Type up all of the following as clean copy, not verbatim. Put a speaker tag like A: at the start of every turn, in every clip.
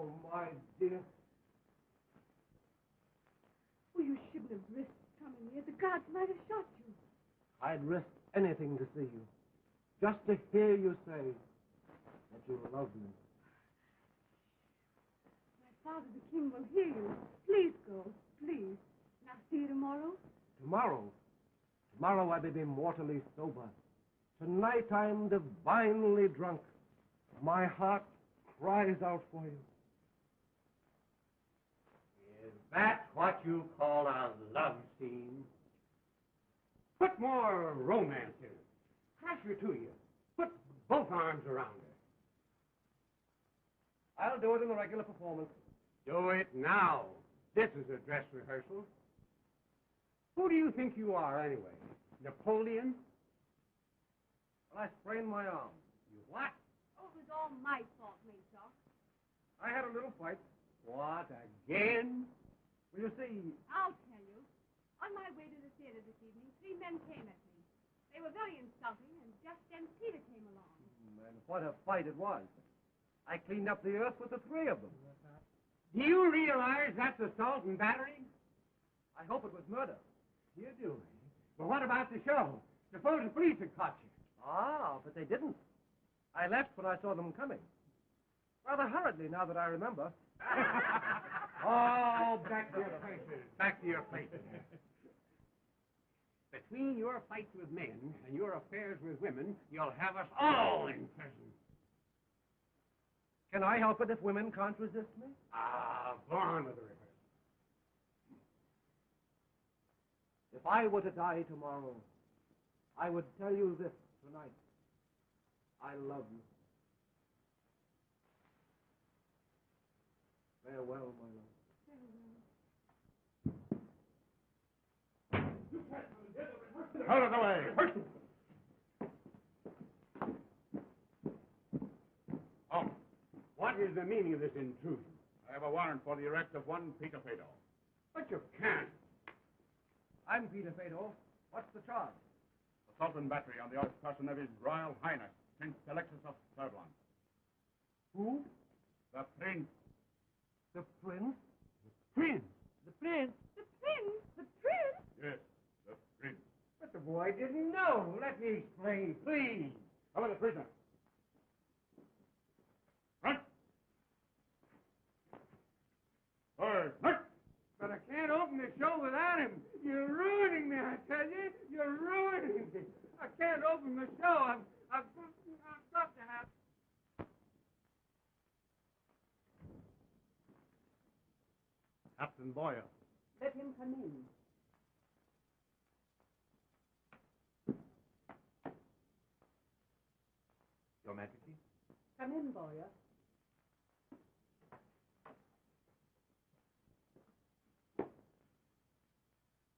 A: Oh, my dear.
B: Oh, you shouldn't have risked coming here. The guards might have shot you.
A: I'd risk anything to see you. Just to hear you say that you love me.
B: My father, the king, will hear you. Please go. Please. And I'll see you tomorrow.
A: Tomorrow? Tomorrow I may be mortally sober. Tonight I'm divinely drunk. My heart cries out for you.
C: Is that what you call a love scene? Put more romance in it. Crush her to you. Put both arms around her.
A: I'll do it in the regular performance.
C: Do it now. This is a dress rehearsal. Who do you think you are, anyway? Napoleon?
A: Well, I sprained my arm.
C: You what?
B: Oh, it was all my fault, Major.
A: I had a little fight.
C: What, again?
A: Well, you see...
B: I'll tell you. On my way to the theater this evening, 3 men came at me. They were very insulting, and just then Peter came along.
A: And what a fight it was. I cleaned up the earth with the 3 of them.
C: Do you realize that's assault and battery?
A: I hope it was murder.
C: You do, eh? But what about the show? Suppose the police had caught you.
A: Ah, but they didn't. I left when I saw them coming. Rather hurriedly, now that I remember.
C: Oh, back to your places. Back to your places. Between your fights with men and your affairs with women, you'll have us all in prison.
A: Can I help it if women can't resist me?
C: Ah, go on with the rehearsal.
A: If I were to die tomorrow, I would tell you this tonight. I love you. Farewell, my love.
B: Farewell.
D: Out of the way.
C: Oh, what is the meaning of this intrusion?
D: I have a warrant for the arrest of one Peter Fado.
C: But you can't.
A: I'm Peter Fado. What's the charge?
D: Assault and battery on the person of His Royal Highness, Prince Alexis of Serbland.
A: Who?
D: The Prince.
A: The prince?
C: Prince.
A: The prince?
B: The prince? The prince?
D: Yes, the Prince.
C: But the boy didn't know. Let me explain, please.
D: Cover the prisoner. Front. Forward. March.
C: But I can't open the show without him. You're ruining me, I tell you. You're ruining me. I can't open the show. I've got to have...
A: Captain Boyer.
E: Let him come in.
A: Your Majesty?
E: Come in, Boyer.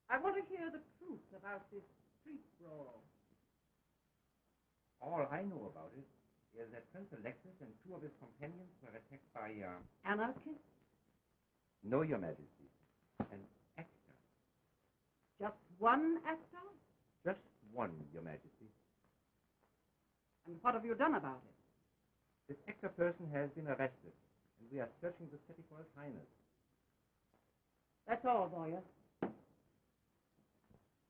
E: I want to hear the truth about this street brawl.
F: All I know about it is that Prince Alexis and 2 of his companions were attacked by,
E: Anarchists?
F: No, Your Majesty, an actor.
E: Just one actor?
F: Just one, Your Majesty.
E: And what have you done about it?
F: This actor person has been arrested, and we are searching the city for His Highness.
E: That's all, Boyer.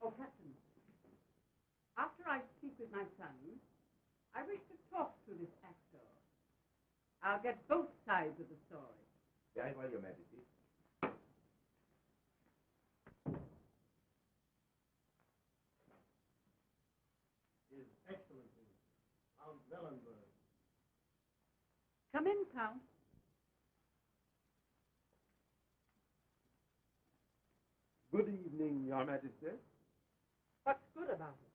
E: Oh, Captain, after I speak with my son, I wish to talk to this actor. I'll get both sides of the story.
F: Very well, Your Majesty.
A: His Excellency, Count Wellenberg.
E: Come in, Count.
A: Good evening, Your Majesty.
E: What's good about it?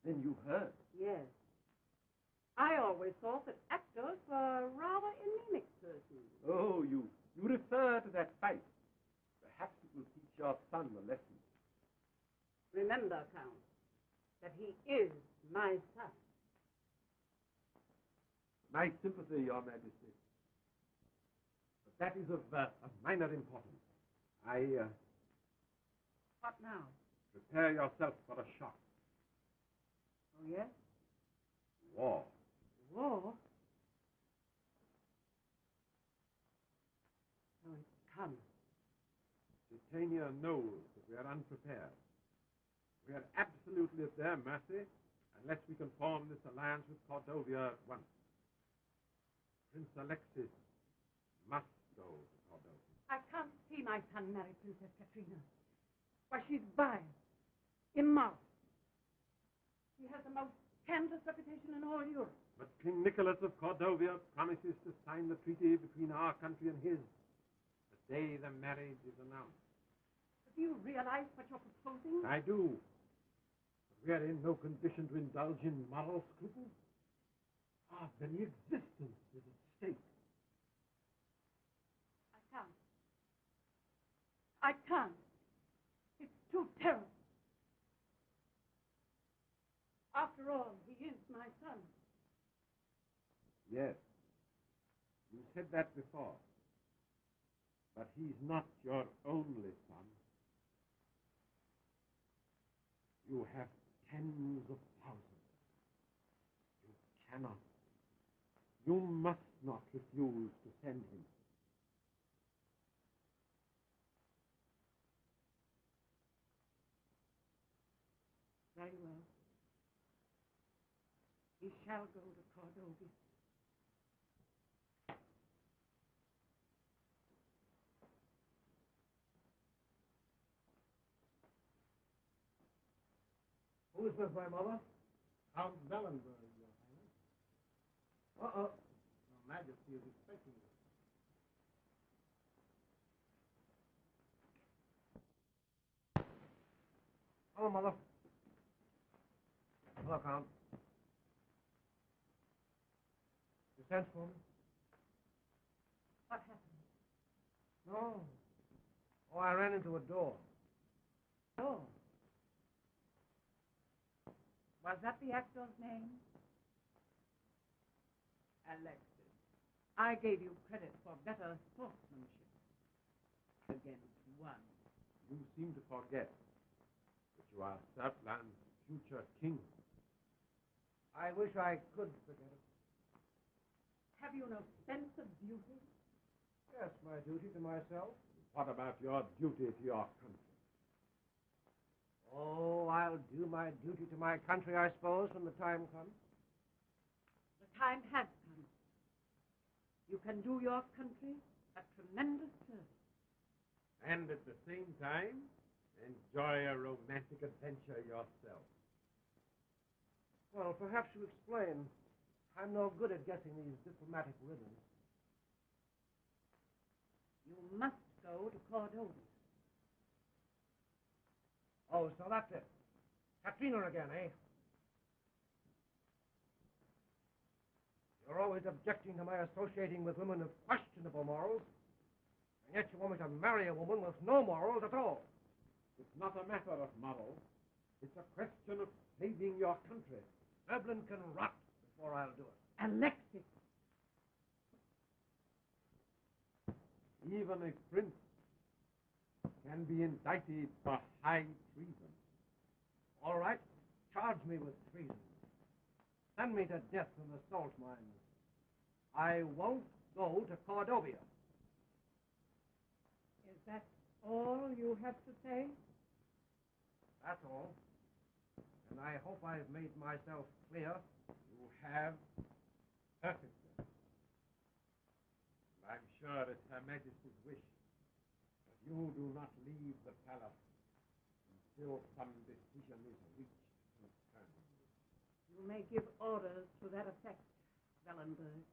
A: Then you've heard.
E: Yes. I always thought that actors were rather anemic persons.
A: Oh, you refer to that fight. Perhaps it will teach your son a lesson.
E: Remember, Count, that he is my son.
A: My sympathy, Your Majesty. But that is of minor importance.
E: What now?
A: Prepare yourself for a shock.
E: Oh, yes?
A: War.
E: War?
G: Lusitania knows that we are unprepared. We are absolutely at their mercy unless we can form this alliance with Cordovia at once. Prince Alexis must go to Cordovia.
E: I can't see my son marry Princess Katrina. Why, she's vile, immoral. She has the most scandalous reputation in all Europe.
G: But King Nicholas of Cordovia promises to sign the treaty between our country and his the day the marriage is announced.
E: But do you realize what you're proposing?
G: I do. But we are in no condition to indulge in moral scruples. Our very existence is at stake.
E: I can't. It's too terrible. After all, he is my son.
G: Yes. You said that before. But he's not your only son. You have tens of thousands. You cannot. You must not refuse to send him.
E: Very well. He shall go to Cordovia.
A: Who is with my mother?
C: Count Wellenberg, Your Highness.
A: Uh-oh.
C: Your Majesty is expecting you.
A: Hello, Mother. Hello, Count. You sent for me?
E: What happened?
A: No. Oh, I ran into a door.
E: Oh. Was that the actor's name? Alexis. I gave you credit for better sportsmanship. Against one.
G: You seem to forget that you are Surpland's future king.
A: I wish I could forget it.
E: Have you no sense of duty?
A: Yes, my duty to myself.
G: What about your duty to your country?
A: Oh, I'll do my duty to my country, I suppose, when the time comes.
E: The time has come. You can do your country a tremendous service.
G: And at the same time, enjoy a romantic adventure yourself.
A: Well, perhaps you explain. I'm no good at guessing these diplomatic riddles.
E: You must go to Cordova.
A: Oh, so that's it. Katrina again, eh? You're always objecting to my associating with women of questionable morals, and yet you want me to marry a woman with no morals at all.
G: It's not a matter of morals. It's a question of saving your country.
A: Dublin can rot before I'll do it.
E: Alexis.
G: Even a prince can be indicted for high treason.
A: All right, charge me with treason. Send me to death in the salt mines. I won't go to Cordovia.
E: Is that all you have to say?
A: That's all. And I hope I've made myself clear.
G: You have perfectly. I'm sure it's Her Majesty's wish that you do not leave the palace until some decision is reached concerning you.
E: You may give orders to that effect, Wellenberg.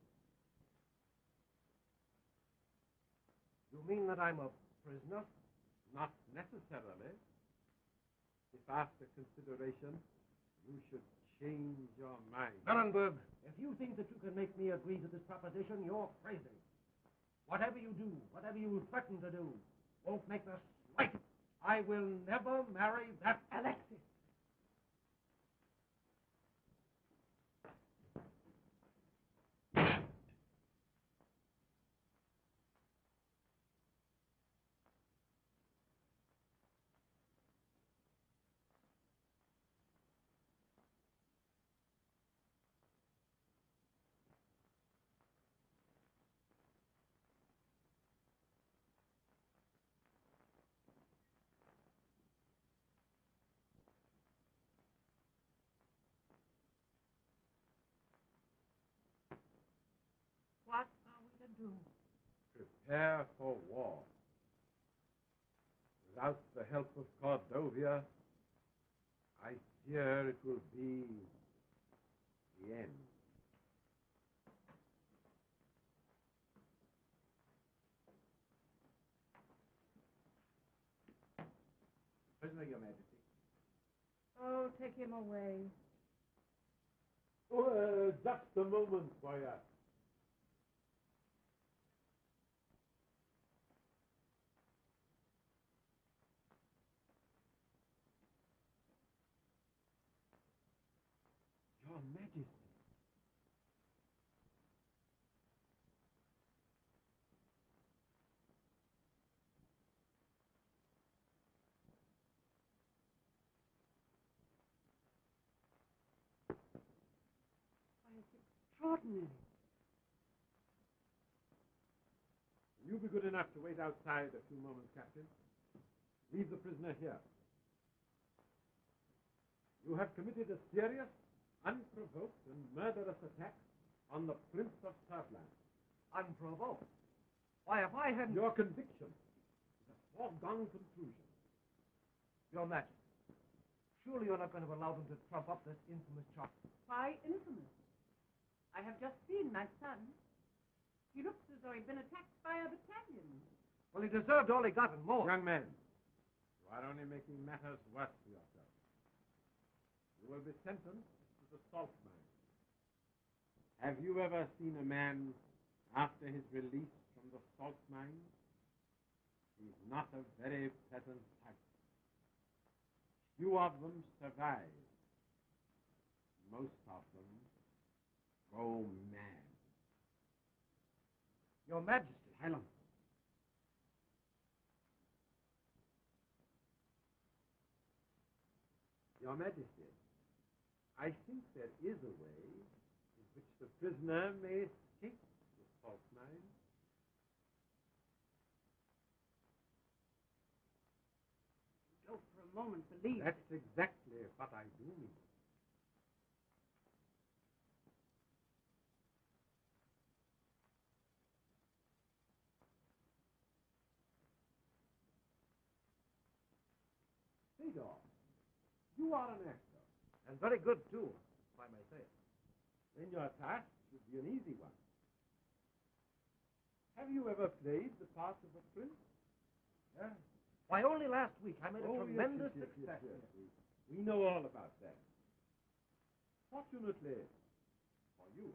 A: You mean that I'm a prisoner?
G: Not necessarily. If after consideration you should change your mind.
A: Wellenberg, if you think that you can make me agree to this proposition, you're crazy. Whatever you do, whatever you threaten to do, won't make the slightest. I will never marry that Alexis. do?
G: Prepare for war. Without the help of Cordovia, I fear it will be the end.
F: Prisoner, Your Majesty.
E: Oh, take him away.
G: Oh, just a moment, Boyard. Your Majesty.
E: Why, it's extraordinary.
G: Will you be good enough to wait outside a few moments, Captain? Leave the prisoner here. You have committed a serious, unprovoked, and murderous attack on the Prince of Surfland.
A: Unprovoked. Why, if I hadn't...
G: Your conviction is a foregone conclusion.
A: Your Majesty, surely you're not going to allow them to trump up this infamous charge.
E: Why infamous? I have just seen my son. He looks as though he'd been attacked by a battalion.
A: Well, he deserved all he got and more.
G: Young man, you are only making matters worse for yourself. You will be sentenced to the salt mine. Have you ever seen a man after his release from the salt mine? He's not a very pleasant sight. Few of them survive. Most of them go mad.
A: Your Majesty.
G: Helen. Your Majesty, I think there is a way in which the prisoner may escape the salt mine.
E: Don't for a moment believe
G: That's exactly what I do mean. Fedor, you are an actor.
A: And very good, too, if I may say it.
G: Then your task should be an easy one. Have you ever played the part of a prince?
A: Yeah? Why, only last week I made a tremendous
G: yes,
A: success.
G: yes. We know all about that. Fortunately for you,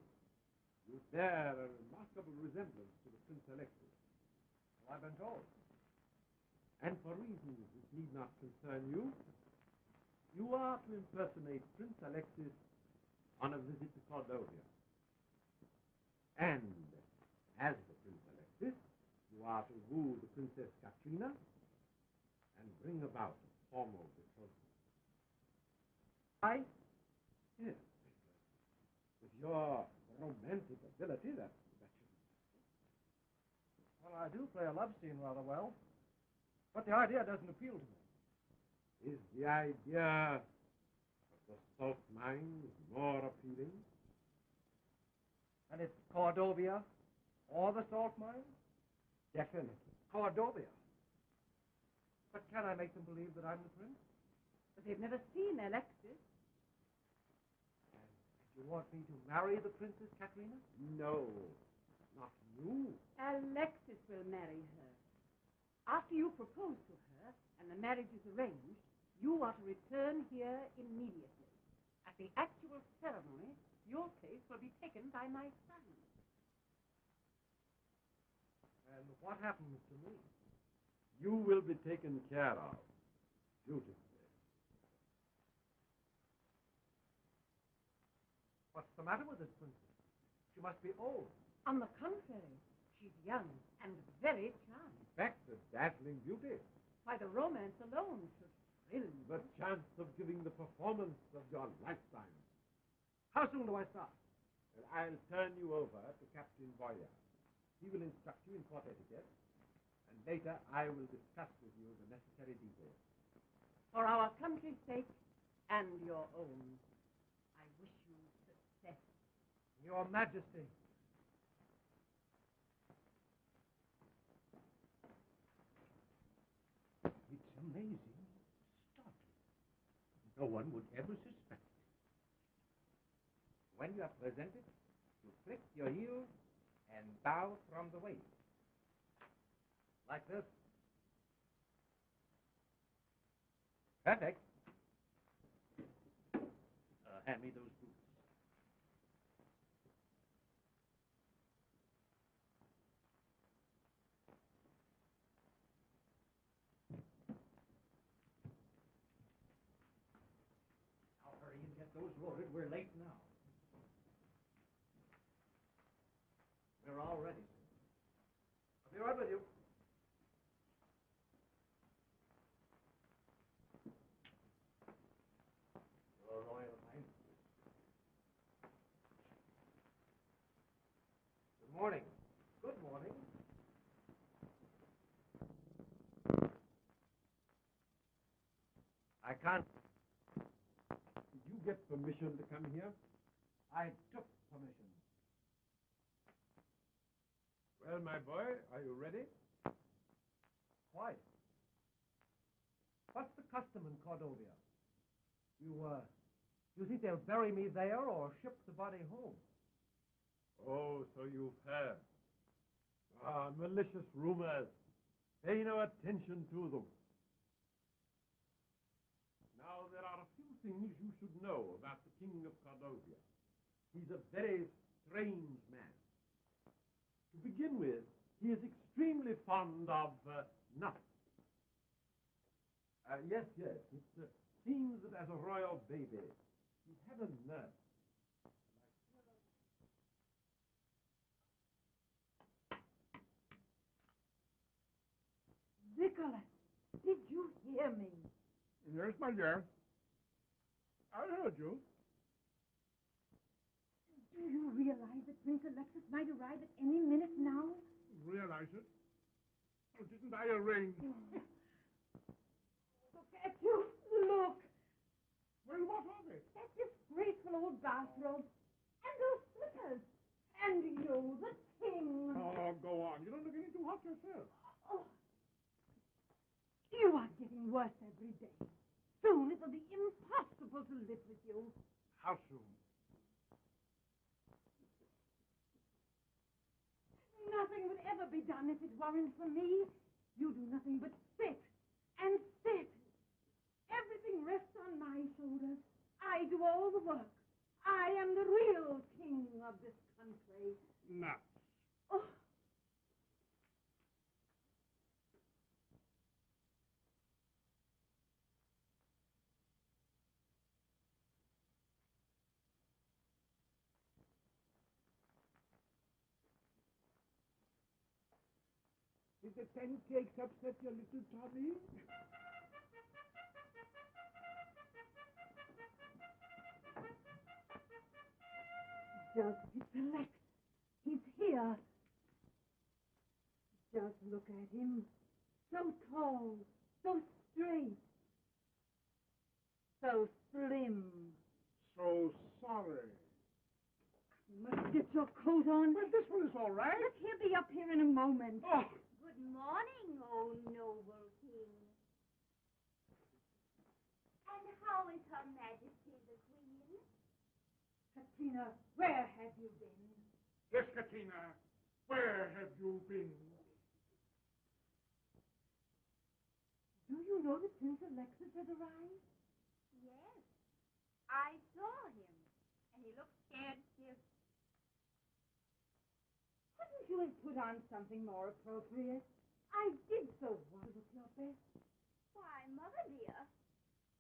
G: you bear a remarkable resemblance to the Prince Alexis.
A: So I've been told.
G: And for reasons which need not concern you, you are to impersonate Prince Alexis on a visit to Cordovia. And as the Prince Alexis, you are to woo the Princess Katrina and bring about a formal betrothal.
A: I?
G: Yes. With your romantic ability, that shouldn't.
A: Well, I do play a love scene rather well. But the idea doesn't appeal to me.
G: Is the idea of the salt mine more appealing?
A: And it's Cordovia or the salt mine?
G: Definitely.
A: Cordovia. But can I make them believe that I'm the prince?
E: But they've never seen Alexis.
A: And you want me to marry the Princess Katrina?
G: No, not you.
E: Alexis will marry her. After you propose to her and the marriage is arranged, you are to return here immediately. At the actual ceremony, your place will be taken by my son.
A: And what happens to me?
G: You will be taken care of. Beautifully.
A: What's the matter with this princess? She must be old.
E: On the contrary, she's young and very charming.
G: In fact, a dazzling beauty.
E: Why, the romance alone should thrill you.
G: The chance of giving the performance of your lifetime.
A: How soon do I start?
G: Well, I'll turn you over to Captain Boyard. He will instruct you in court etiquette, and later I will discuss with you the necessary details.
E: For our country's sake and your own, I wish you success.
A: Your Majesty.
C: No one would ever suspect.
F: When you are presented, you flick your heels and bow from the waist.
A: Like this?
F: Perfect.
A: Hand me those boots. Now hurry and get those loaded. We're late now. We're all ready, sir. I'll be right with you. Your Royal Highness. Good morning. Good morning. I can't.
G: Did you get permission to come here?
A: I took permission.
G: Well, my boy, are you ready?
A: Quite. What's the custom in Cordovia? You think they'll bury me there or ship the body home?
G: Oh, so you've heard. Malicious rumors. Pay no attention to them. Now, there are a few things you should know about the King of Cordovia. He's a very strange man. To begin with, he is extremely fond of nuts. Yes, it seems that as a royal baby, he had a nurse.
E: Nicholas, did you hear me?
D: Yes, my dear. I heard you.
E: Do you realize that Prince Alexis might arrive at any minute now?
D: Realize it? Oh, didn't I arrange?
E: Look at you. Look.
D: Well, what of it?
E: That disgraceful old bathrobe. And those slippers. And you, the king.
D: Oh, go on. You don't look any too hot yourself.
E: Oh. You are getting worse every day. Soon it will be impossible to live with you.
D: How soon?
E: Nothing would ever be done if it weren't for me. You do nothing but sit and sit. Everything rests on my shoulders. I do all the work. I am the real king of this country.
D: Nuts.
E: Oh.
D: Did the pancakes upset your little tummy?
E: Just relax. He's here. Just look at him. So tall, so straight, so slim.
D: So sorry.
E: You must get your coat on.
D: Well, this one is all right.
E: Look, he'll be up here in a moment.
D: Oh,
B: Good morning, O noble king. And how is Her Majesty the Queen?
E: Katrina, where have you been?
D: yes, Katrina. Where have you been?
E: Do you know that Prince Alexis has arrived?
B: Yes, I saw him, and he looked scared stiff.
E: Couldn't you have put on something more appropriate? I did so want to look your best.
B: Why, Mother dear,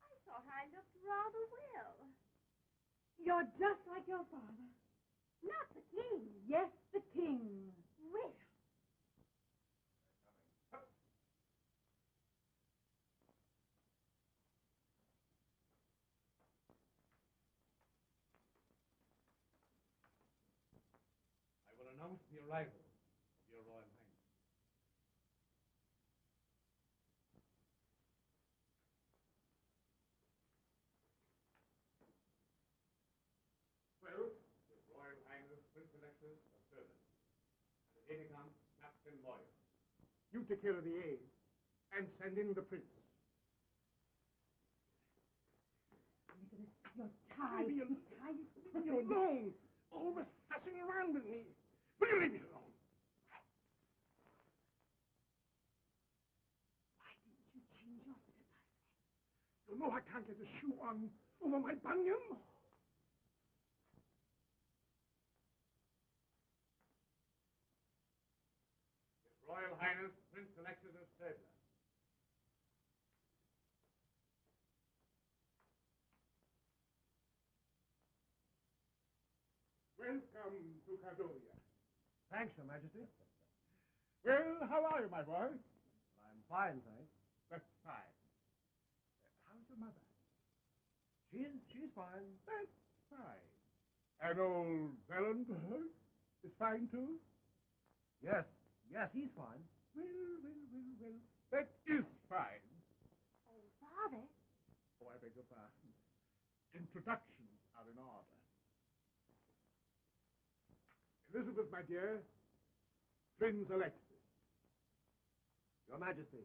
B: I thought I looked rather well.
E: You're just like your father.
B: Not the king.
E: Yes, the king.
B: Well,
A: I will announce the arrival of your Royal Highness.
C: Well, His Royal Highness Prince Alexis of Bourbon, and the aide de camp, Captain Moyer.
D: You take care of the aide and send in the prince.
E: tie.
A: Leave me alone.
E: We tie it
A: Leave me alone. Always fussing around with me. Will you leave me alone?
E: Why didn't you change your slipper?
A: You know I can't get a shoe on over my bunion.
C: His Royal Highness Prince Alexis of Serbia.
A: Welcome to Cardovia.
H: Thanks, Your Majesty.
A: Well, how are you, my boy?
H: I'm fine, thanks.
A: That's fine. How's your mother?
H: She's fine.
A: That's fine. And old Wellenberg is fine, too?
H: Yes, he's fine.
A: Well. That is fine.
B: Oh, Father.
A: Oh, I beg your pardon. Introductions are in order. Elizabeth, my dear, Prince Alexis.
H: Your Majesty.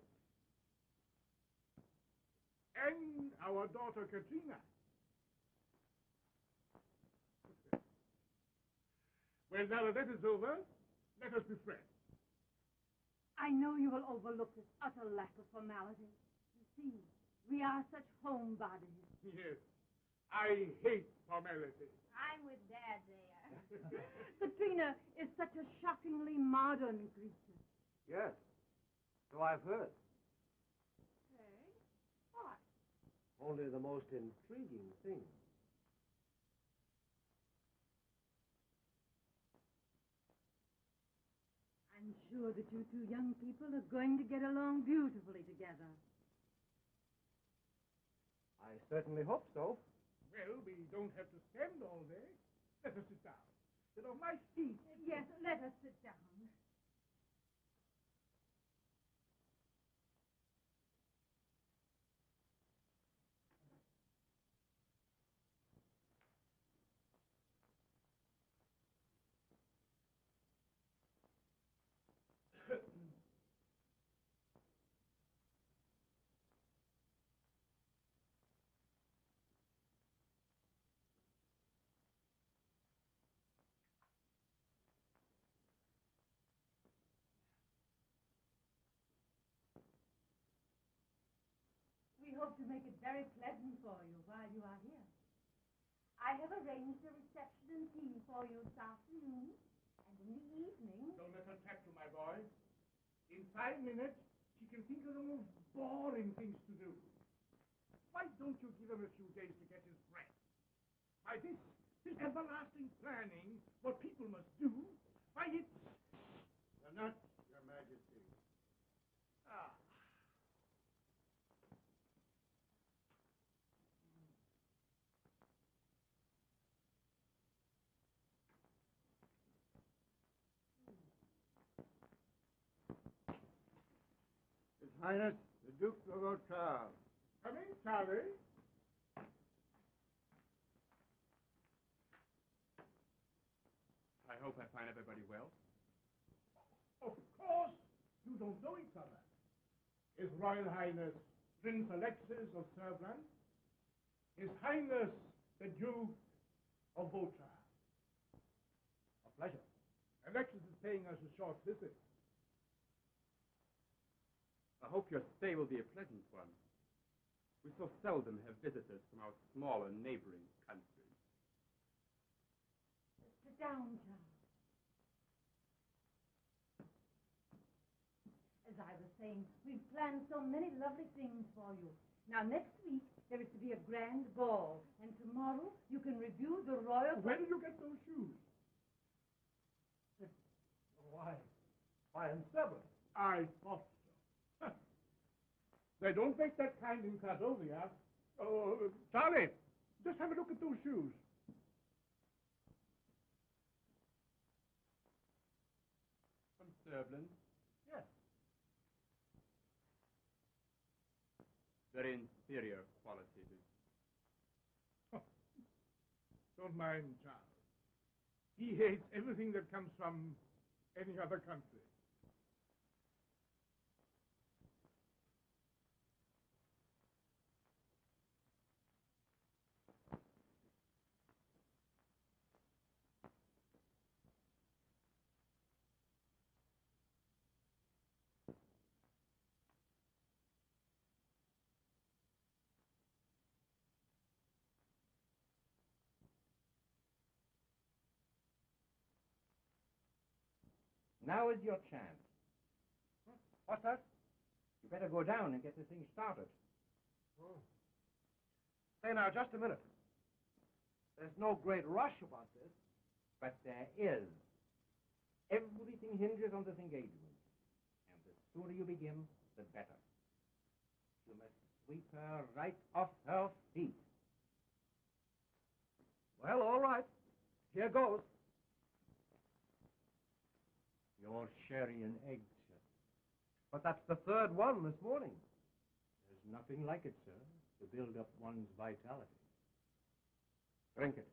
A: And our daughter Katrina. Well, now that that is over, let us be friends.
E: I know you will overlook this utter lack of formality. You see, we are such homebodies.
A: Yes, I hate formality.
B: I'm with Dad there.
E: Katrina is such a shockingly modern creature.
H: Yes, so I've heard.
B: Heard? What?
H: Only the most intriguing thing.
E: I'm sure that you two young people are going to get along beautifully together.
H: I certainly hope so.
A: Well, we don't have to stand all day. Let us sit down. Sit on my seat.
E: Yes, let us sit down. We hope to make it very pleasant for you while you are here. I have arranged a reception and tea for you this afternoon, and in the evening...
A: Don't let her trap you, my boy. In 5 minutes, she can think of the most boring things to do. Why don't you give him a few days to get his breath? By this everlasting planning, what people must do, why it's...
C: The nuts, Your Majesty.
A: Ah.
C: His Highness, the Duke of Auteuil.
A: Come in, Charlie.
D: I hope I find everybody well.
A: Of course, you don't know each other. His Royal Highness Prince Alexis of Serbland, His Highness the Duke of Auteuil.
H: A pleasure.
A: Alexis is paying us a short visit.
D: I hope your stay will be a pleasant one. We so seldom have visitors from our smaller neighboring countries.
E: Sit down, Charles. As I was saying, we've planned so many lovely things for you. Now, next week, there is to be a grand ball, and tomorrow you can review the royal...
A: Where did you get those shoes?
H: Why in Serbia?
A: I thought so. They don't make that kind in Cardovia. Oh, Charlie, just have a look at those shoes.
D: From Serbland?
H: Yes.
D: Very inferior quality.
A: Don't mind Charles. He hates everything that comes from any other country.
F: Now is your chance.
A: What's that?
F: You better go down and get the thing started.
A: Oh. Say now, just a minute. There's no great rush about this.
F: But there is. Everything hinges on this engagement. And the sooner you begin, the better. You must sweep her right off her feet.
A: Well, all right. Here goes.
F: Your sherry and eggs, sir.
A: But that's the third one this morning.
F: There's nothing like it, sir, to build up one's vitality. Drink it.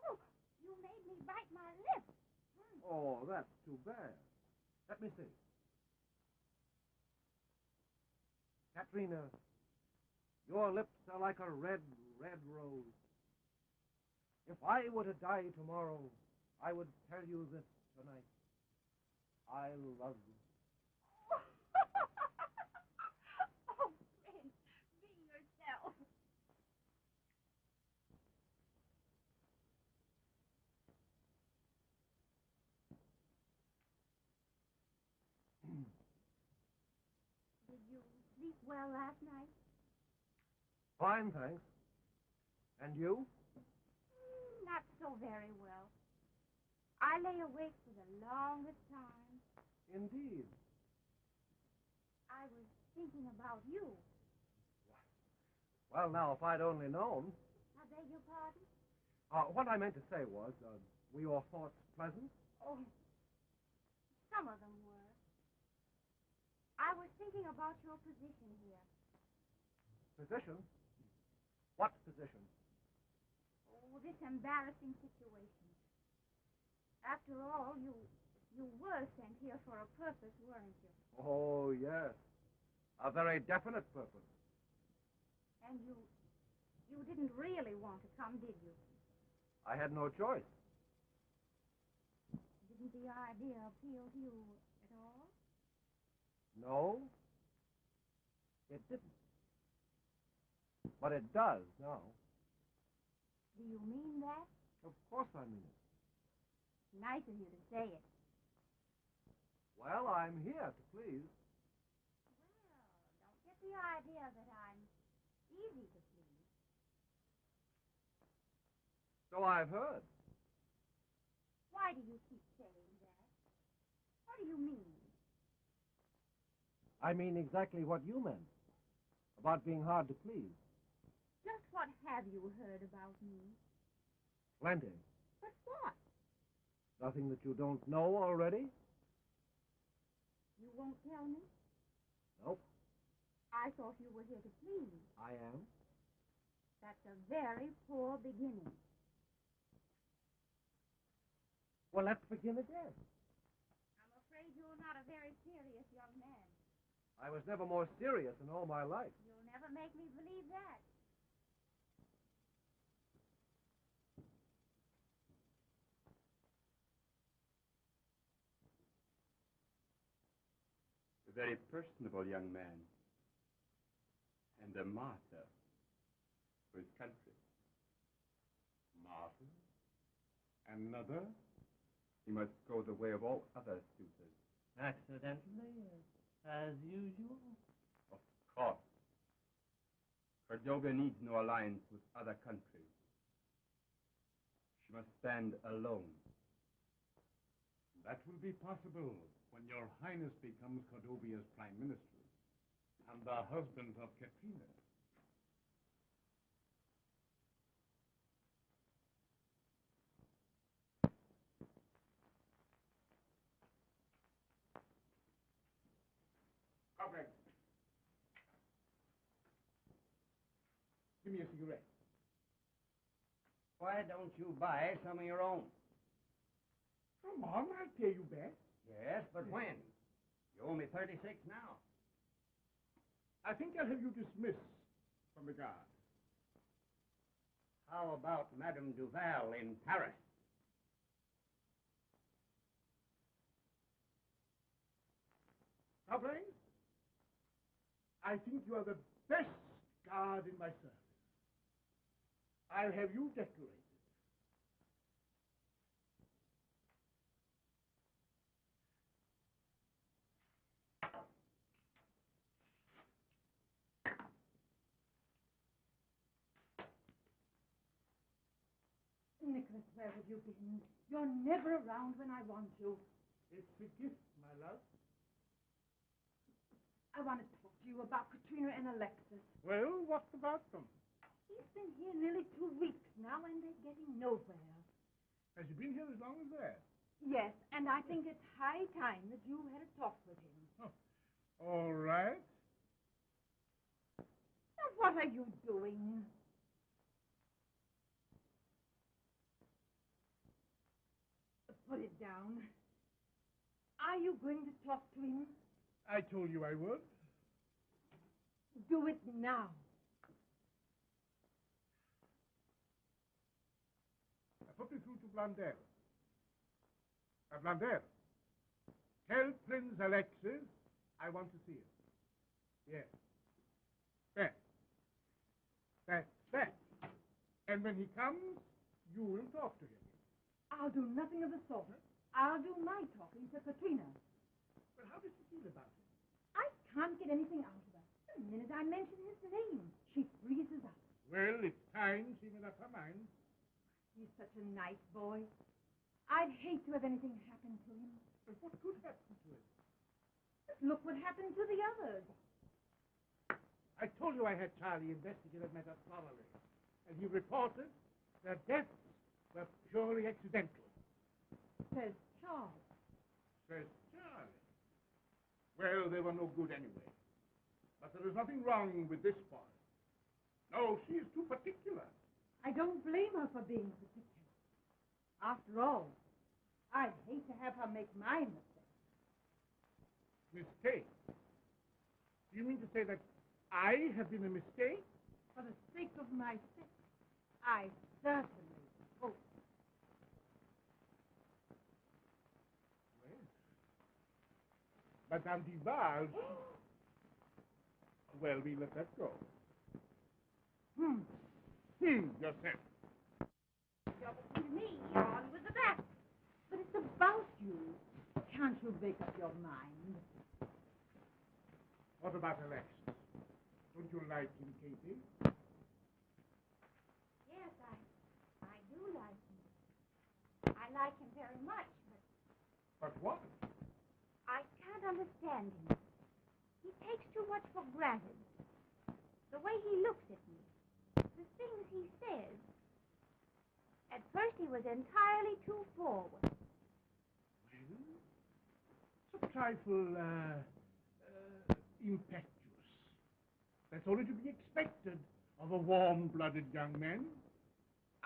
B: Oh, you made me bite my lip.
A: Oh, that's too bad. Let me see. Katrina, your lips are like a red, red rose. If I were to die tomorrow, I would tell you this tonight. I love you.
B: Oh, Prince, be yourself. Did you sleep well last night?
A: Fine, thanks. And you?
B: Not so very well. I lay awake for the longest time.
A: Indeed.
B: I was thinking about you.
A: Well, now, if I'd only known.
B: I beg your pardon?
A: What I meant to say was, were your thoughts pleasant?
B: Oh, some of them were. I was thinking about your position here.
A: Position? What position?
B: Oh, this embarrassing situation. After all, you were sent here for a purpose, weren't you?
A: Oh, yes. A very definite purpose.
B: And you didn't really want to come, did you?
A: I had no choice.
B: Didn't the idea appeal to you at all?
A: No, it didn't. But it does now.
B: Do you mean that?
A: Of course I mean it.
B: Nice of you to say it.
A: Well, I'm here to please.
B: Well, don't get the idea that I'm easy to please.
A: So I've heard.
B: Why do you keep saying that? What do you mean?
A: I mean exactly what you meant. About being hard to please.
B: Just what have you heard about me?
A: Plenty.
B: But what?
A: Nothing that you don't know already?
B: You won't tell me?
A: Nope.
B: I thought you were here to please.
A: I am.
B: That's a very poor beginning.
A: Well, let's begin again.
B: I'm afraid you're not a very serious young man.
A: I was never more serious in all my life.
B: You'll never make me believe that.
D: A very personable young man. And a martyr for his country.
G: Martin? Another?
D: He must go the way of all other suitors.
F: Accidentally, as usual.
D: Of course. Cordova needs no alliance with other countries. She must stand alone.
G: That will be possible when your Highness becomes Cordovia's Prime Minister and the husband of Katrina. Comrade, give me a cigarette.
C: Why don't you buy some of your own?
G: Come on, I'll pay you back.
C: Yes, but when? You owe me 36 now.
H: I think I'll have you dismissed from the guard.
C: How about Madame Duval in Paris?
H: Cowbrain, I think you are the best guard in my service. I'll have you decorated.
E: Nicholas, where have you been? You're never around when I want you.
H: It's a gift, my love.
E: I want to talk to you about Katrina and Alexis.
H: Well, what about them?
E: He's been here nearly 2 weeks now, and they're getting nowhere.
H: Has he been here as long as that?
E: Yes, and I think it's high time that you had a talk with him.
H: Oh, all right.
E: Now, what are you doing? Put it down. Are you going to talk to him?
H: I told you I would.
E: Do it now.
H: Put me through to Blondel. Blondel, tell Prince Alexis I want to see him. Yes. That. And when he comes, you will talk to him.
E: I'll do nothing of the sort. I'll do my talking to Katrina.
H: Well, how does she feel about it?
E: I can't get anything out of her. The minute I mention his name, she freezes up.
H: Well, it's time she made up her mind.
E: He's such a nice boy. I'd hate to have anything happen to him.
H: But what could happen to him?
E: Just look what happened to the others.
H: I told you I had Charlie investigate the matter thoroughly. And he reported that deaths were purely accidental.
E: Says Charles.
H: Says Charlie. Well, they were no good anyway. But there is nothing wrong with this boy. No, she is too particular.
E: I don't blame her for being particular. After all, I'd hate to have her make my mistake.
H: Mistake? Do you mean to say that I have been a mistake?
E: For the sake of my sex, I certainly hope.
H: Well, Madame Duval... well, we let that go. Yourself.
B: You're between me, on with the back.
E: But it's about you. Can't you make up your mind?
H: What about Alexis? Don't you like him, Katie?
B: Yes, I do like him. I like him very much, but
H: But what?
B: I can't understand him. He takes too much for granted. The way he looks at me, the things he says. At first he was entirely too forward.
H: Well, it's a trifle, impetuous. That's only to be expected of a warm-blooded young man.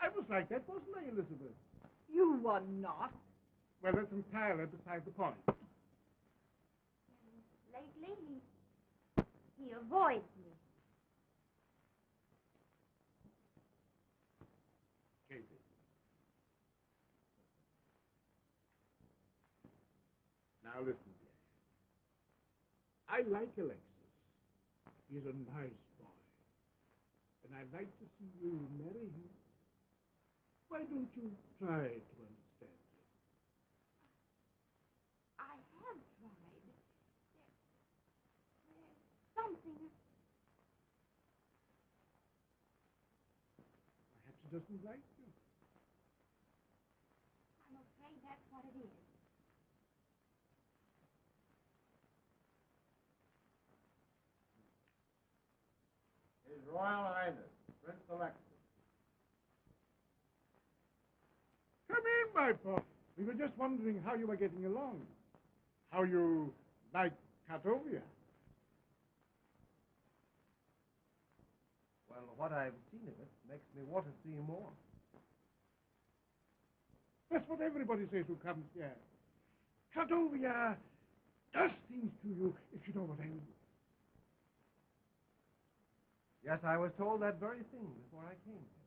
H: I was like that, wasn't I, Elizabeth?
E: You were not.
H: Well, that's entirely beside the point.
B: Lately he avoids me.
H: Katie. Now listen, dear. I like Alexis. He's a nice boy. And I'd like to see you marry him. Why don't you try to understand him?
B: I have tried. There's something.
H: Perhaps he doesn't like you.
B: I'm afraid that's what it is.
I: His Royal Highness, Prince Alexis.
H: Come in, my boy. We were just wondering how you were getting along. How you like Katovia.
A: Well, what I've seen of it makes me want to see more.
H: That's what everybody says who comes here. Katovia does things to you, if you know what I mean.
A: Yes, I was told that very thing before I came here.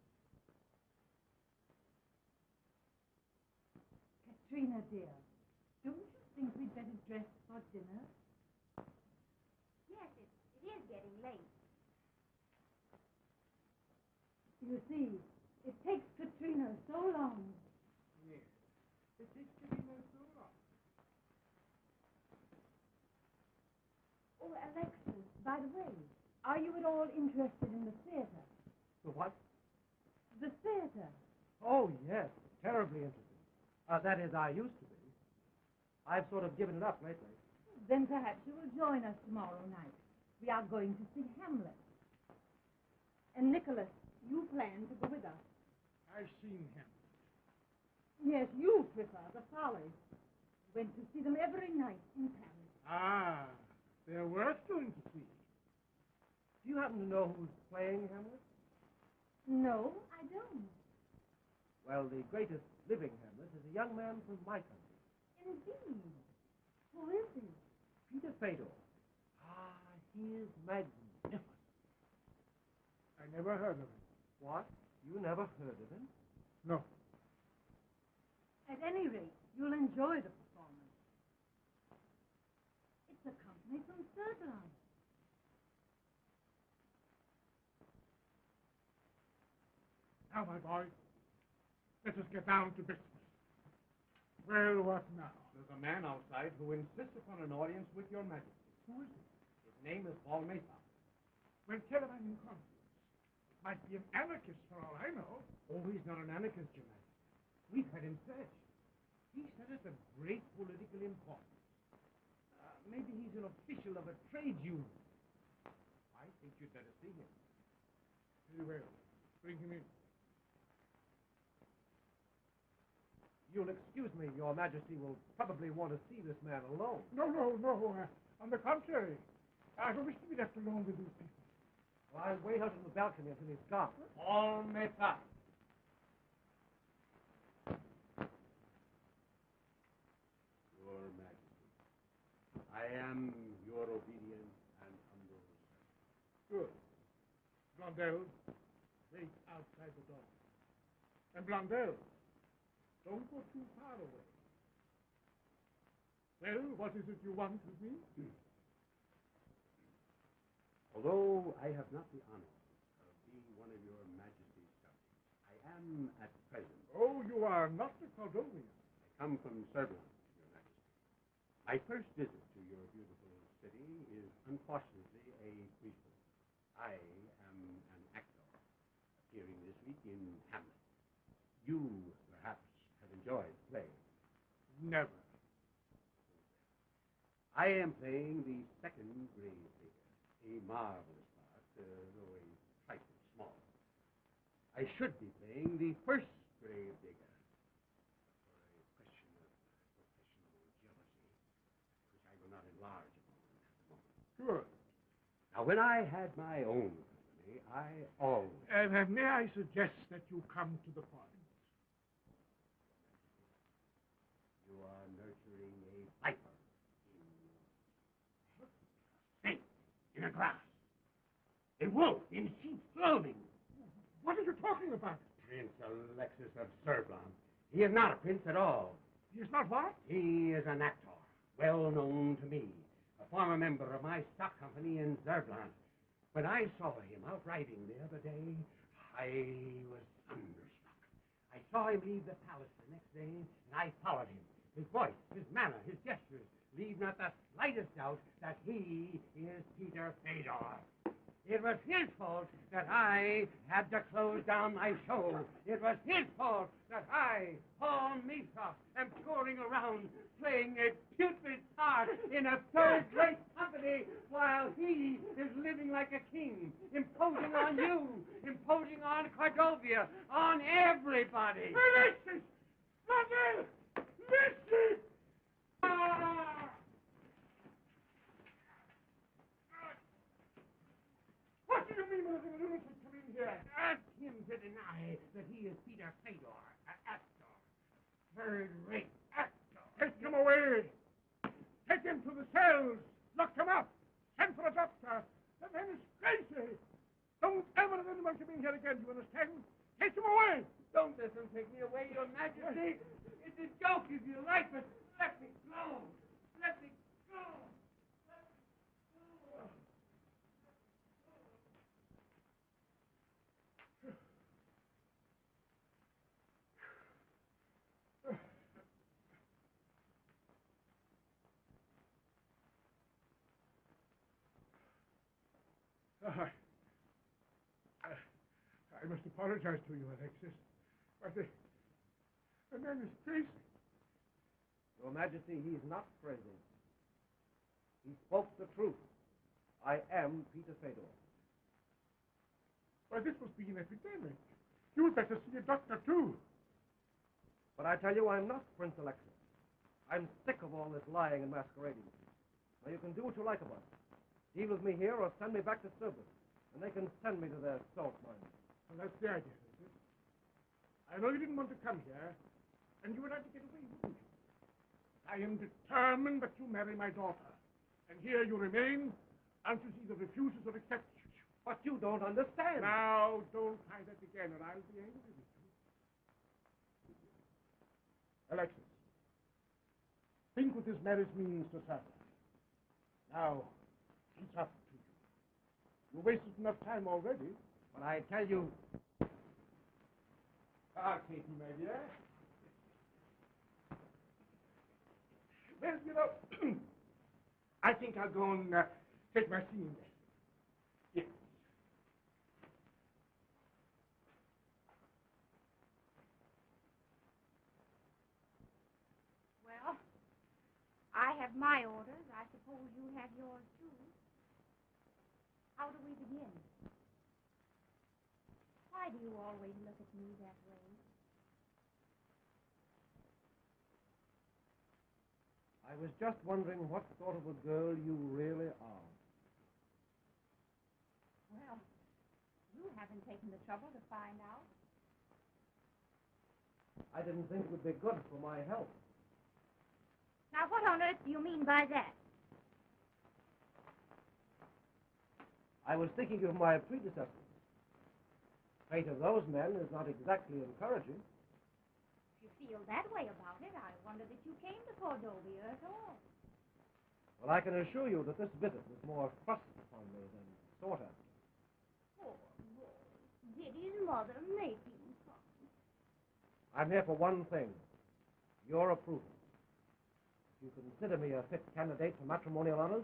E: Katrina, dear, don't you think we'd better dress for dinner?
B: Yes, it is getting late.
E: You see, it takes Katrina so long.
H: Yes. It takes Katrina so long.
E: Oh, Alexis, by the way, are you at all interested in the theater?
A: The what?
E: The theater.
A: Oh, yes. Terribly interested. That is, I used to be. I've sort of given it up lately.
E: Then perhaps you will join us tomorrow night. We are going to see Hamlet. And Nicholas, you plan to go with us.
H: I've seen him.
E: Yes, you prefer the Follies. Went to see them every night in Paris.
H: Ah, they're worth going to see.
A: Do you happen to know who's playing Hamlet?
E: No, I don't.
A: Well, the greatest living Hamlet is a young man from my country,
E: Indeed. Who is he?
A: Peter Fedor. Ah, he is magnificent.
H: I never heard of him.
A: What? You never heard of him?
H: No.
E: At any rate, you'll enjoy the performance. It's a company from Serbian.
H: Now, my boy, let us get down to business. Well, what now?
C: There's a man outside who insists upon an audience with your majesty.
H: Who is it?
C: His name is Paul Mesa.
H: Well, tell him I'm in confidence. It might be an anarchist for all I know.
C: Oh, he's not an anarchist, your majesty. We've had him searched. He said it's of great political importance. Maybe he's an official of a trade union. I think you'd better see him.
H: Very well. Bring him in.
A: You'll excuse me, Your Majesty will probably want to see this man alone.
H: No. On the contrary, I don't wish to be left alone with these people.
A: Well, I'll wait out on the balcony until he's gone.
C: Paul Mesa. Your Majesty, I am your obedient and humble servant.
H: Good. Blondel, wait outside the door. And Blondel, don't go too far away. Well, what is it you want with me?
C: Although I have not the honor of being one of your Majesty's subjects, I am at present.
H: Oh, you are not a Cordovian.
C: I come from Serbia, your Majesty. My first visit to your beautiful city is unfortunately a brief one. I am an actor appearing this week in Hamlet. You, perhaps, have enjoyed the play.
H: Never.
C: I am playing the second grave digger, a marvelous part, though a trifle small. I should be playing the first grave digger, for a question of professional jealousy, which I will not enlarge upon at the moment.
H: Good.
C: Now, when I had my own company, I always...
H: May I suggest that you come to the point?
C: You are nurturing a viper in a glass. A wolf in sheep's clothing.
H: What are you talking about?
C: Prince Alexis of Serbland. He is not a prince at all.
H: He is not what?
C: He is an actor, well known to me, a former member of my stock company in Serbland. When I saw him out riding the other day, I was thunderstruck. I saw him leave the palace the next day, and I followed him. His voice, his manner, his gestures leave not the slightest doubt that he is Peter Fedor. It was his fault that I had to close down my show. It was his fault that I, Paul Mesa, am touring around playing a putrid part in a third-rate company while he is living like a king, imposing on you, imposing on Cordovia, on everybody.
H: Alexis! Mother! Listen! Ah! What do you mean by letting a lunatic come in here?
C: Ask him to deny that he is Peter Fedor, an actor, third-rate actor.
H: Take him away! Take him to the cells! Lock him up! Send for a doctor! The man is crazy! Don't again, do you understand? Take him away!
C: Don't let them take me away, Your Majesty. It's a joke if you like, but let me go. Let me go.
H: I must apologize to you, Alexis. But the man is crazy.
A: Your Majesty, he's not crazy. He spoke the truth. I am Peter Fedor.
H: Why, this must be an epidemic. You'd better see a doctor, too.
A: But I tell you, I'm not Prince Alexis. I'm sick of all this lying and masquerading. Now, you can do what you like about it. Deal with me here or send me back to Cerberus, and they can send me to their salt mines.
H: Well, that's the idea, is it? I know you didn't want to come here, and you would like to get away, wouldn't you? I am determined that you marry my daughter. And here you remain until she either refuses or accepts you.
A: But you don't understand.
H: Now, don't try that again, or I'll be angry with you. Alexis, think what this marriage means to Sarah. Now, it's up to you. You wasted enough time already.
A: But I tell you...
H: Katie, my dear. Well, you know, I think I'll go and take my singing lesson. Yes.
B: Well, I have my orders. I suppose you have yours, too. How do we begin? Why do you always look at me that way?
A: I was just wondering what sort of a girl you really are.
B: Well, you haven't taken the trouble to find out.
A: I didn't think it would be good for my health.
B: Now, what on earth do you mean by that?
A: I was thinking of my predecessors. Fate of those men is not exactly encouraging.
B: If you feel that way about it, I wonder that you came to Cordovia at all.
A: Well, I can assure you that this visit was more thrust upon me than sought after.
B: Poor boy. Did his mother make him come?
A: I'm here for one thing, your approval. If you consider me a fit candidate for matrimonial honors,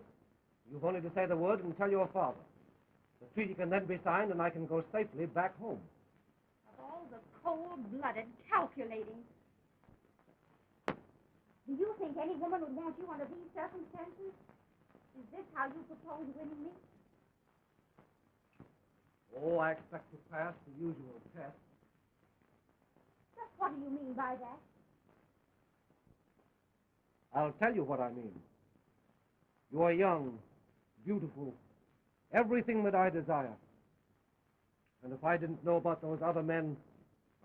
A: you've only to say the word and tell your father. The treaty can then be signed, and I can go safely back home.
B: Of all the cold-blooded, calculating... Do you think any woman would want you under these circumstances? Is this how you propose winning me?
A: Oh, I expect to pass the usual test.
B: Just what do you mean by that?
A: I'll tell you what I mean. You are young, beautiful, everything that I desire. And if I didn't know about those other men,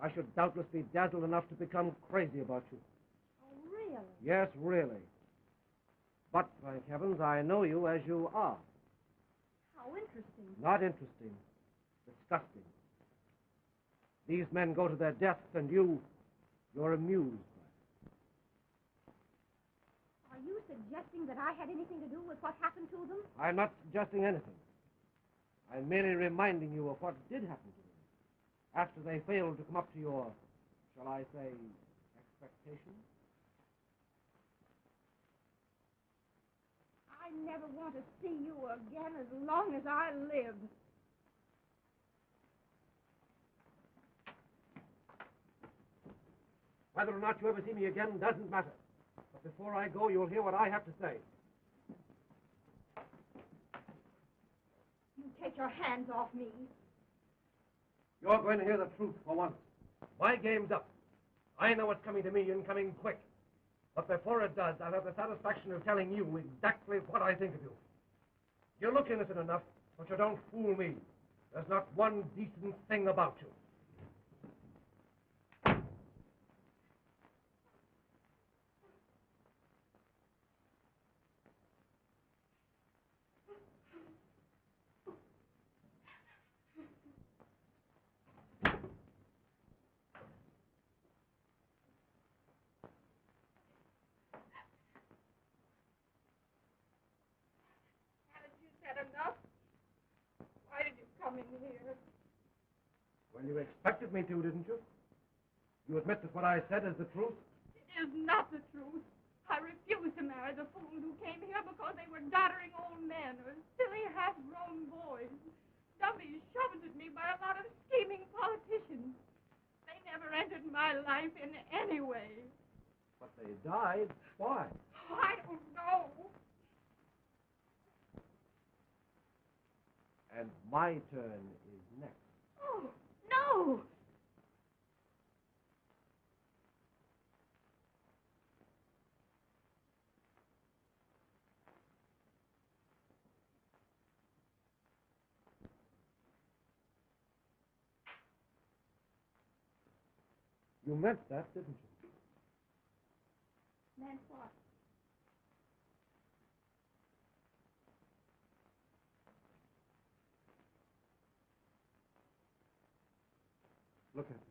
A: I should doubtless be dazzled enough to become crazy about you.
B: Oh, really?
A: Yes, really. But, thank heavens, I know you as you are.
B: How interesting.
A: Not interesting. Disgusting. These men go to their deaths, and you're amused by it.
B: Are you suggesting that I had anything to do with what happened to them?
A: I'm not suggesting anything. I'm merely reminding you of what did happen to them after they failed to come up to your, shall I say, expectations.
B: I never want to see you again as long as I live.
A: Whether or not you ever see me again doesn't matter. But before I go, you'll hear what I have to say.
B: You take your hands off me.
A: You're going to hear the truth for once. My game's up. I know what's coming to me and coming quick. But before it does, I'll have the satisfaction of telling you exactly what I think of you. You look innocent enough, but you don't fool me. There's not one decent thing about you. Well, you expected me to, didn't you? You admit that what I said is the truth?
J: It is not the truth. I refuse to marry the fools who came here because they were doddering old men or silly half-grown boys. Dummies shoved at me by a lot of scheming politicians. They never entered my life in any way.
A: But they died. Why?
J: I don't know.
A: And my turn is next.
J: Oh, no!
A: You meant that, didn't you?
B: Meant what?
A: Look at me.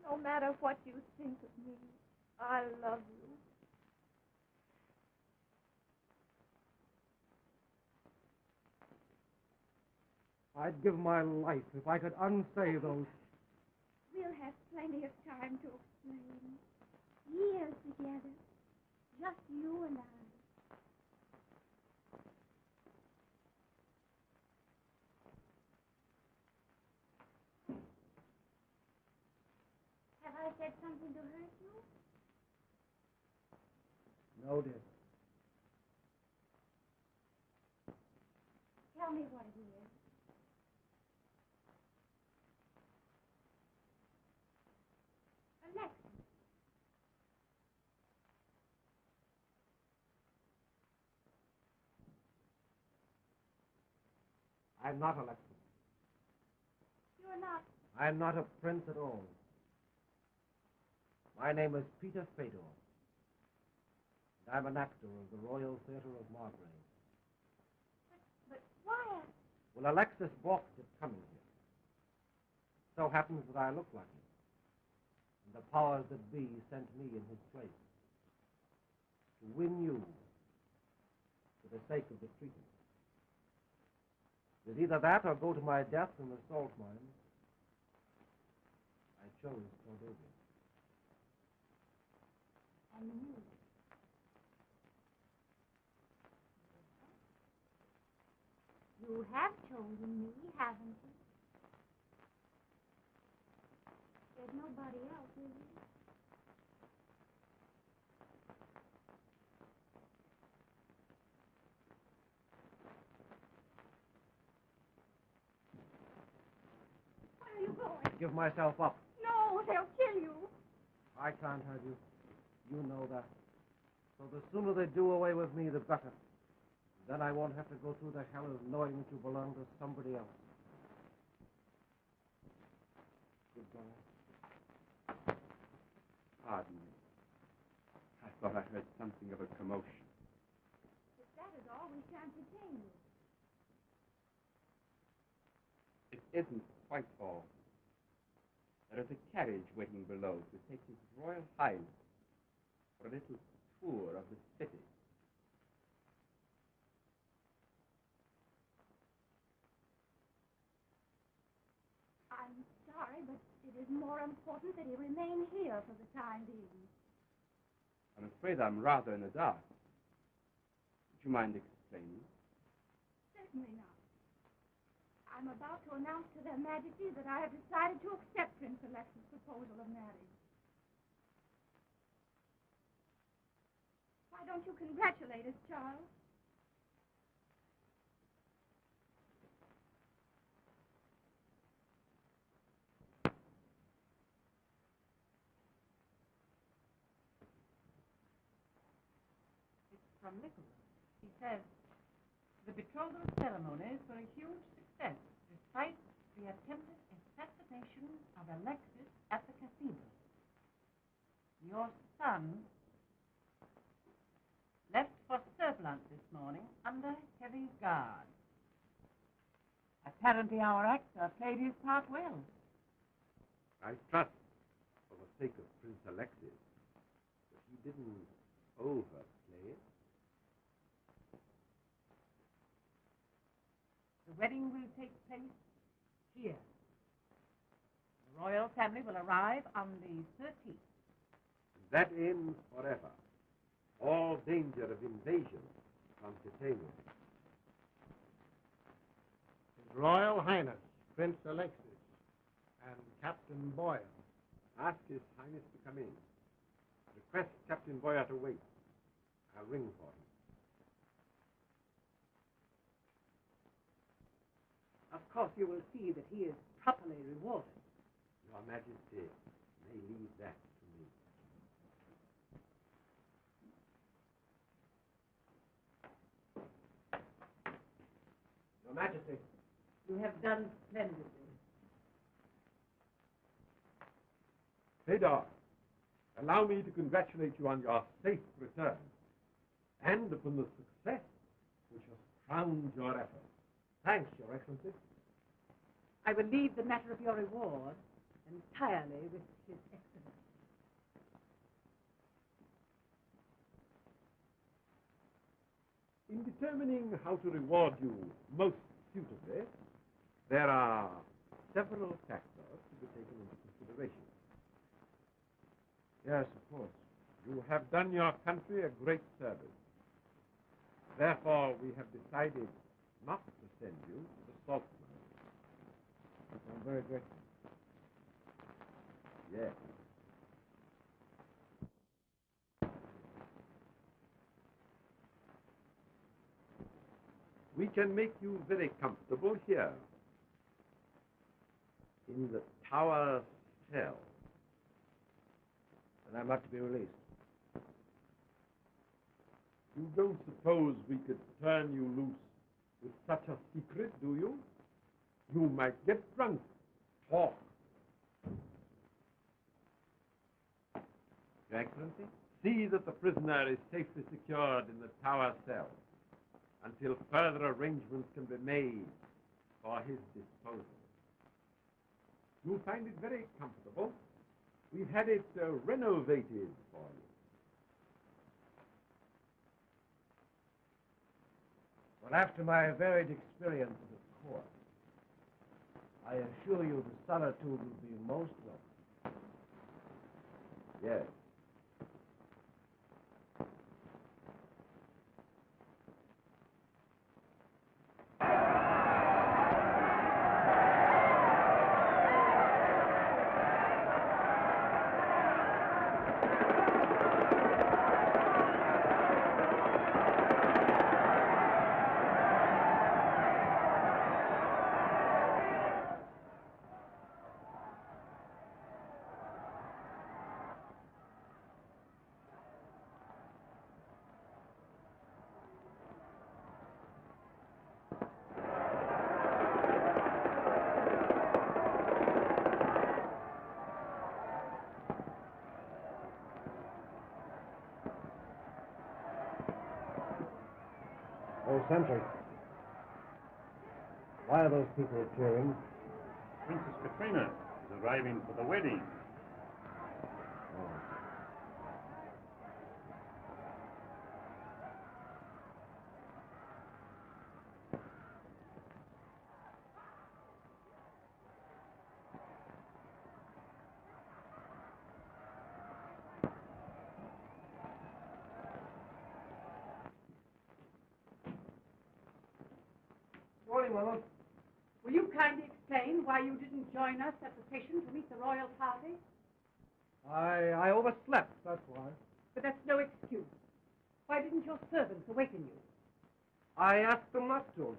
J: No matter what you think of me, I love you.
A: I'd give my life if I could unsay those.
B: We'll have plenty of time to explain. Years together. Just you and I. Have I said something to hurt you?
A: No, dear.
B: Tell me what it is. Alexis.
A: I'm not Alexis.
B: You're not.
A: I'm not a prince at all. My name is Peter Fedor. And I'm an actor of the Royal Theatre of Margrave.
B: But why?
A: Well, Alexis balked at coming here. So happens that I look like him. And the powers that be sent me in his place. To win you for the sake of the treaty. It was either that or go to my death in the salt mines. I chose Cordovia.
B: And you. You have chosen me, haven't you? There's nobody else, is there?
J: Where are you going?
A: Give myself up.
J: No, they'll kill you.
A: I can't hurt you. You know that. So the sooner they do away with me, the better. Then I won't have to go through the hell of knowing that you belong to somebody else. Goodbye.
D: Pardon me. I thought I heard something of a commotion.
B: If that is all, we shan't detain you.
D: It isn't quite all. There is a carriage waiting below to take His Royal Highness for a little tour of the city.
B: I'm sorry, but it is more important that he remain here for the time being.
D: I'm afraid I'm rather in the dark. Would you mind explaining?
B: Certainly not. I'm about to announce to their majesties that I have decided to accept Prince Alexis' proposal of marriage. Why don't you congratulate us, Charles?
E: It's from Nicholas. He says, the betrothal ceremonies were a huge success, despite the attempted assassination of Alexis at the cathedral. Your son left for Serbland this morning under heavy guard. Apparently our actor played his part well.
G: I trust, for the sake of Prince Alexis, that he didn't overplay it.
E: wedding will take place here. The royal family will arrive on the 13th.
G: That ends forever. All danger of invasion from Titania.
A: His Royal Highness, Prince Alexis, and Captain Boyer.
G: Ask His Highness to come in. Request Captain Boyer to wait. I'll ring for him.
E: Of course, you will see that he is properly rewarded.
G: Your Majesty may leave that to me.
A: Your Majesty.
E: You have done splendidly.
G: Fedor, allow me to congratulate you on your safe return and upon the success which has crowned your efforts.
A: Thanks, Your Excellency.
E: I will leave the matter of your reward entirely with His Excellency.
G: In determining how to reward you most suitably, there are several factors to be taken into consideration. Yes, of course. You have done your country a great service. Therefore, we have decided not to send you to the salt mine.
A: I'm very grateful.
G: Yes. We can make you very comfortable here. In the tower cell.
A: And I'm not to be released.
G: You don't suppose we could turn you loose with such a secret, do you? You might get drunk. Talk.
A: Your Excellency?
G: See that the prisoner is safely secured in the tower cell until further arrangements can be made for his disposal. You'll find it very comfortable. We've had it renovated for you.
A: Well, after my varied experience at court, I assure you the solitude will be most welcome.
G: Yes.
A: Oh, sentry. Why are those people cheering?
K: Princess Katrina is arriving for the wedding.
A: Morning, Mother.
E: Will you kindly explain why you didn't join us at the station to meet the royal party?
A: I overslept, that's why.
E: But that's no excuse. Why didn't your servants awaken you?
A: I asked them not to.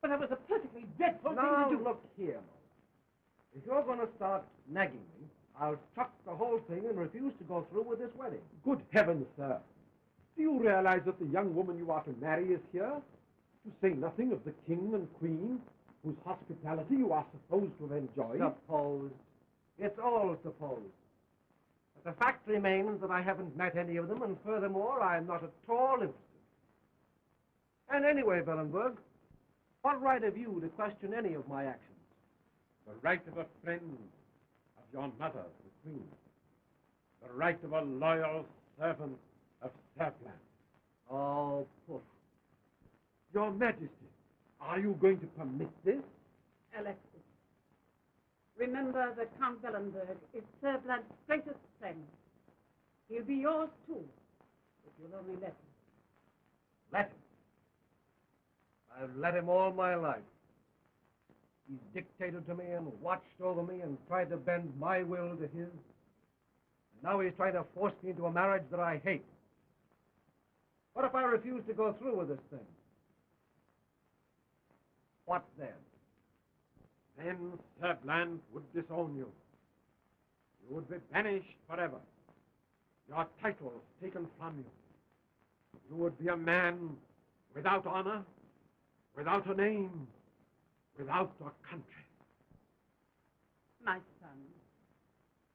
E: But that was a perfectly dreadful
A: Now,
E: thing to do.
A: look here, Mother. If you're going to start nagging me, I'll chuck the whole thing and refuse to go through with this wedding.
G: Good heavens, sir. Do you realize that the young woman you are to marry is here? To say nothing of the king and queen, whose hospitality you are supposed to have enjoyed.
A: Supposed. It's all supposed. But the fact remains that I haven't met any of them, and furthermore, I'm not at all interested. And anyway, Wellenberg, what right have you to question any of my actions?
G: The right of a friend of your mother, the queen. The right of a loyal servant of Serplan.
A: Oh, poof.
G: Your Majesty, Are you going to permit this?
E: Alexis, remember that Count Wellenberg is Sir Blunt's greatest friend. He'll be yours, too, if you'll only let him.
A: Let him. I've let him all my life. He's dictated to me and watched over me and tried to bend my will to his. And now he's trying to force me into a marriage that I hate. What if I refuse to go through with this thing? What then?
G: Then Sir Blant would disown you. You would be banished forever. Your titles taken from you. You would be a man without honor, without a name, without a country.
E: My son,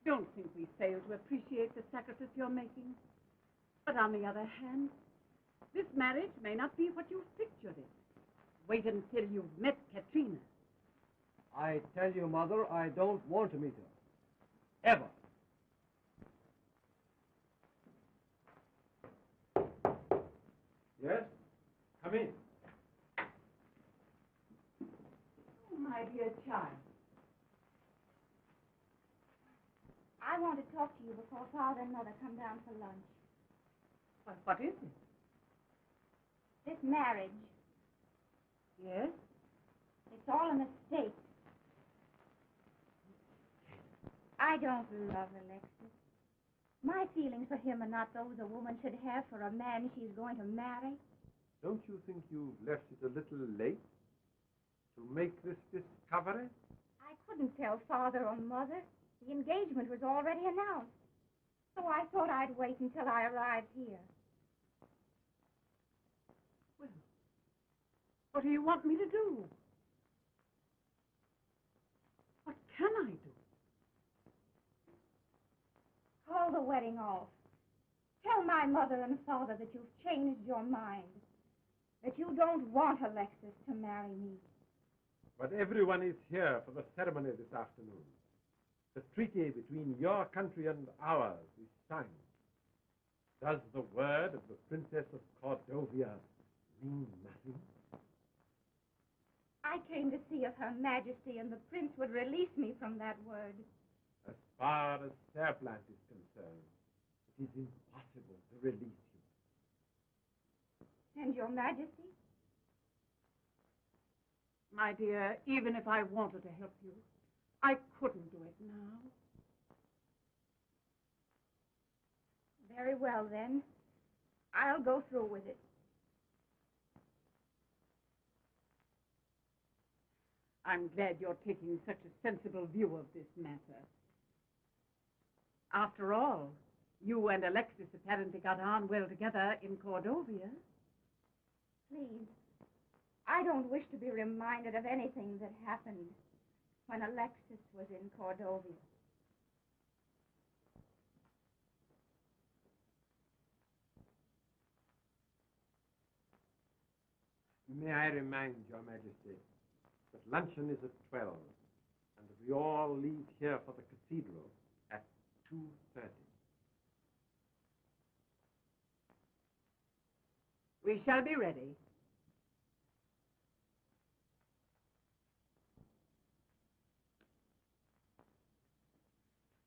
E: don't think we fail to appreciate the sacrifice you're making. But on the other hand, this marriage may not be what you've pictured it. Wait until you've met Katrina.
A: I tell you, Mother, I don't want to meet her. Ever.
G: Yes? Come in.
E: Oh, my dear child.
B: I want to talk to you before Father and Mother come down for lunch.
E: What is it?
B: This marriage,
E: Yes?
B: it's all a mistake. I don't love Alexis. My feelings for him are not those a woman should have for a man she's going to marry.
G: Don't you think you've left it a little late to make this discovery?
B: I couldn't tell Father or Mother. The engagement was already announced. So I thought I'd wait until I arrived here.
E: Well, what do you want me to do? What can I do?
B: Call the wedding off. Tell my mother and father that you've changed your mind. That you don't want Alexis to marry me.
G: But everyone is here for the ceremony this afternoon. The treaty between your country and ours is signed. Does the word of the Princess of Cordovia mean nothing?
B: I came to see if Her Majesty and the Prince would release me from that word.
G: As far as Sir Blant is concerned, it is impossible to release you.
B: And Your Majesty?
E: My dear, even if I wanted to help you, I couldn't do it now.
B: Very well, then. I'll go through with it.
E: I'm glad you're taking such a sensible view of this matter. After all, you and Alexis apparently got on well together in Cordovia.
B: Please, I don't wish to be reminded of anything that happened when Alexis was in Cordovia.
G: May I remind Your Majesty that luncheon is at 12, and that we all leave here for the cathedral at 2:30.
E: We shall be ready.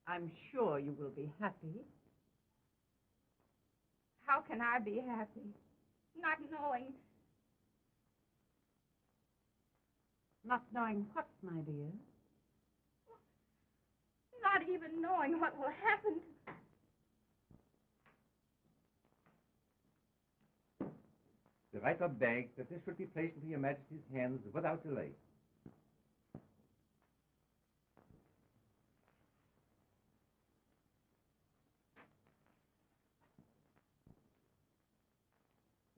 E: I'm sure you will be happy.
B: How can I be happy? Not knowing.
E: Not knowing what, my dear?
B: Not even knowing what will happen.
F: The writer begged that this should be placed into Your Majesty's hands without delay.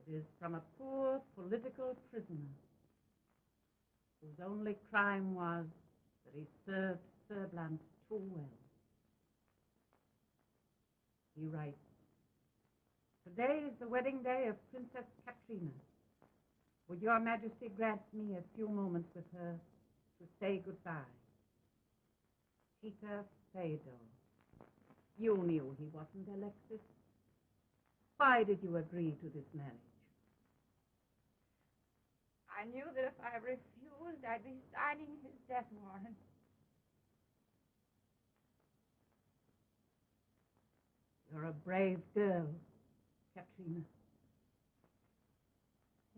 E: It is from a poor political prisoner whose only crime was that he served Sir Blant too well. He writes, "Today is the wedding day of Princess Katrina. Would Your Majesty grant me a few moments with her to say goodbye? Peter Fedor." You knew he wasn't Alexis. Why did you agree to this marriage?
J: I knew that if I refused, I'd be signing his death warrant.
E: You're a brave girl, Katrina.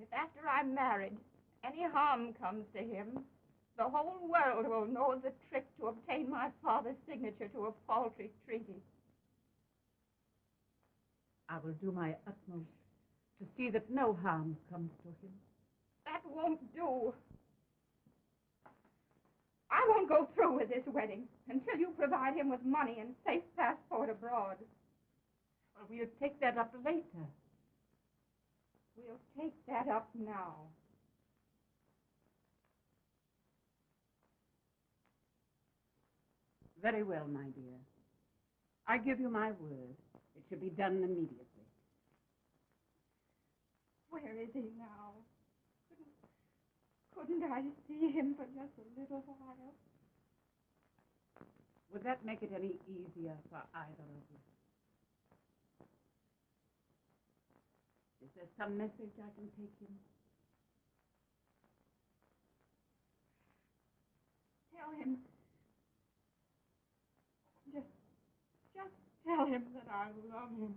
J: If after I'm married, any harm comes to him, the whole world will know the trick to obtain my father's signature to a paltry treaty.
E: I will do my utmost to see that no harm comes to him.
J: That won't do. I won't go through with this wedding until you provide him with money and safe passport abroad.
E: Well, we'll take that up later.
J: We'll take that up now.
E: Very well, my dear. I give you my word. It should be done immediately.
J: Where is he now? Couldn't I see him for just a little while?
E: Would that make it any easier for either of you? Is there some message I can take him?
J: Tell him. Just tell him that I love him.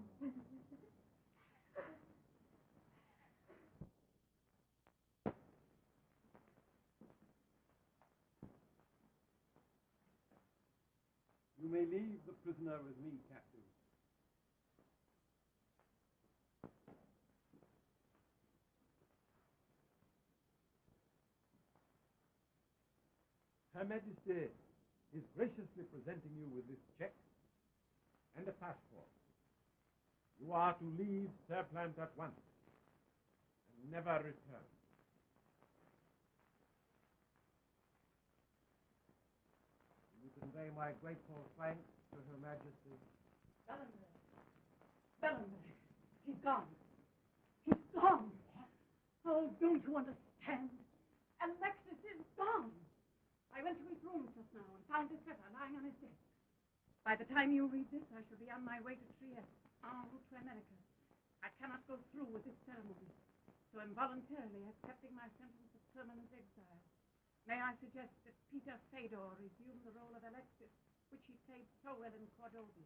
G: You may leave the prisoner with me, Captain. Her Majesty is graciously presenting you with this check and a passport. You are to leave Serplant at once and never return.
A: You convey my grateful thanks to Her Majesty.
E: Bellamere. He's gone. He's gone. Oh, don't you understand? Alexis is gone. I went to his room just now and found his letter lying on his desk. By the time you read this, I shall be on my way to Trieste, en route to America. I cannot go through with this ceremony, so I'm voluntarily accepting my sentence of permanent exile. May I suggest that Peter Fedor resume the role of Alexis, which he played so well in Cordovia.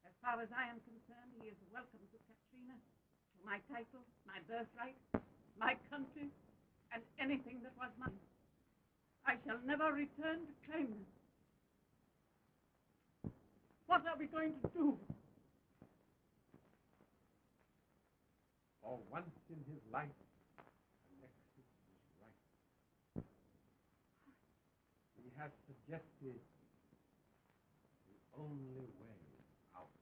E: As far as I am concerned, he is welcome to Katrina, to my title, my birthright, my country, and anything that was mine. I shall never return to claim them. What are we going to do?
G: For once in his life, Alexis was right. He has suggested the only way out.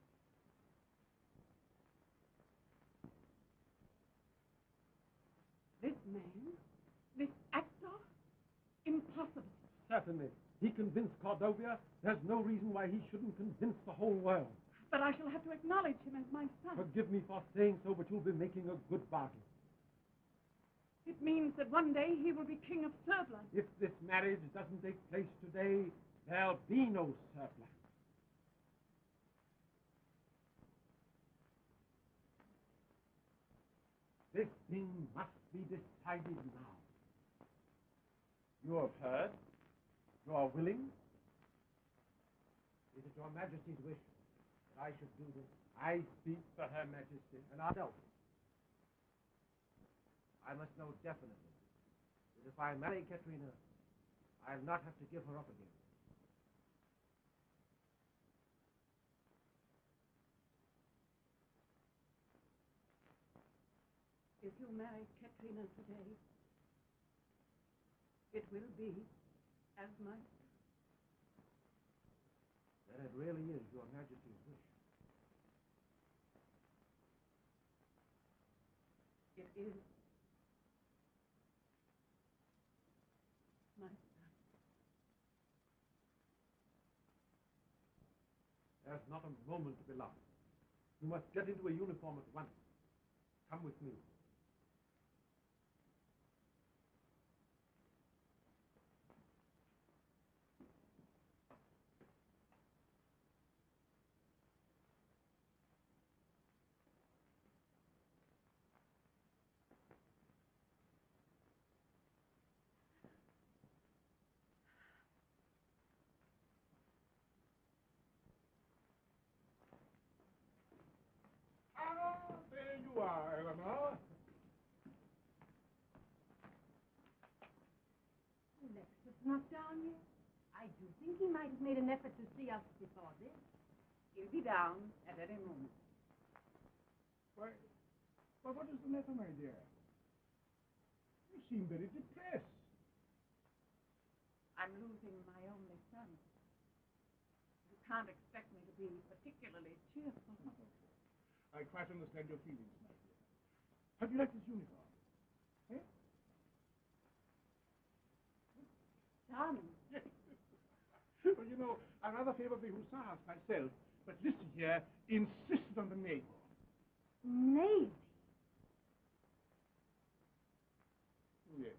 E: This man? This actor? Impossible.
G: Certainly. He convinced Cordovia. There's no reason why he shouldn't convince the whole world.
E: But I shall have to acknowledge him as my son.
G: Forgive me for saying so, but you'll be making a good bargain.
E: It means that one day he will be king of Serbland.
G: If this marriage doesn't take place today, there'll be no Serbland. This thing must be decided now. You have heard. You are willing.
A: Is it Your Majesty's wish that I should do this?
G: I speak for Her Majesty.
A: And myself. I must know definitely that if I marry Katrina, I'll not have to give her up again.
E: If you marry Katrina today, it will be as my...
A: Then it really is Your Majesty's wish.
E: It is my son.
G: There's not a moment to be lost. You must get into a uniform at once. Come with me.
E: not down yet? I do think he might have made an effort to see us before this. He'll be down at any moment.
H: Why, what is the matter, my dear? You seem very depressed.
E: I'm losing my only son. You can't expect me to be particularly cheerful.
H: I quite understand your feelings, my dear. How do you like this uniform? Eh?
E: Charming.
H: Well, you know, I rather favor the hussars myself, but Lissy here insisted on the navy.
E: Navy?
H: Yes.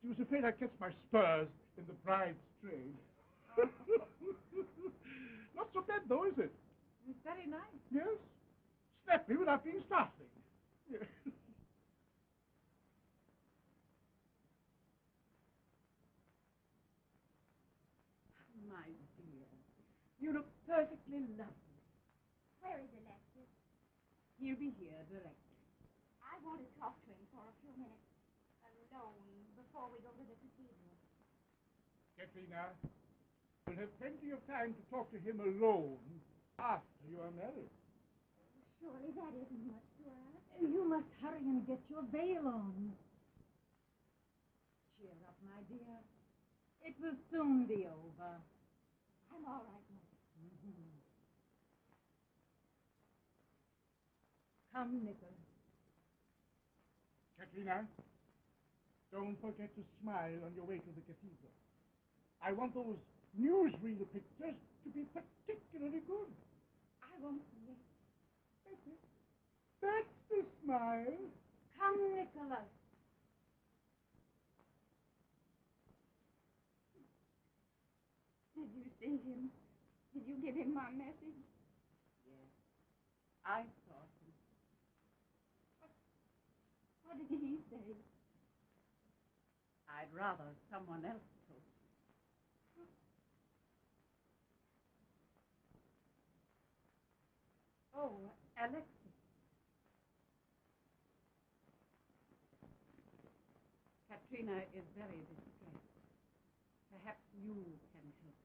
H: She was afraid I'd catch my spurs in the bride's trade. Not so bad, though, is it?
E: It's very nice.
H: Yes. Snappy without being startling. Yes.
E: My dear, you look perfectly lovely.
B: Where is Alexis?
E: He'll be here directly.
B: I want to talk to him for a few minutes alone before we go to the cathedral.
H: Katrina, you'll have plenty of time to talk to him alone after you are married.
B: Surely that isn't much to ask.
E: You must hurry and get your veil on. Cheer up, my dear. It will soon be over.
B: I'm all right, Mother.
E: Mm-hmm. Come, Nicholas.
H: Katrina, don't forget to smile on your way to the cathedral. I want those newsreel pictures to be particularly good.
B: I won't forget.
H: That's the smile.
E: Come, Nicholas.
B: Did you see him? Did you give him my message?
E: Yes, I saw him.
B: What did he say?
E: I'd rather someone else told you. Oh, Alexis. Katrina is very distressed. Perhaps you can help.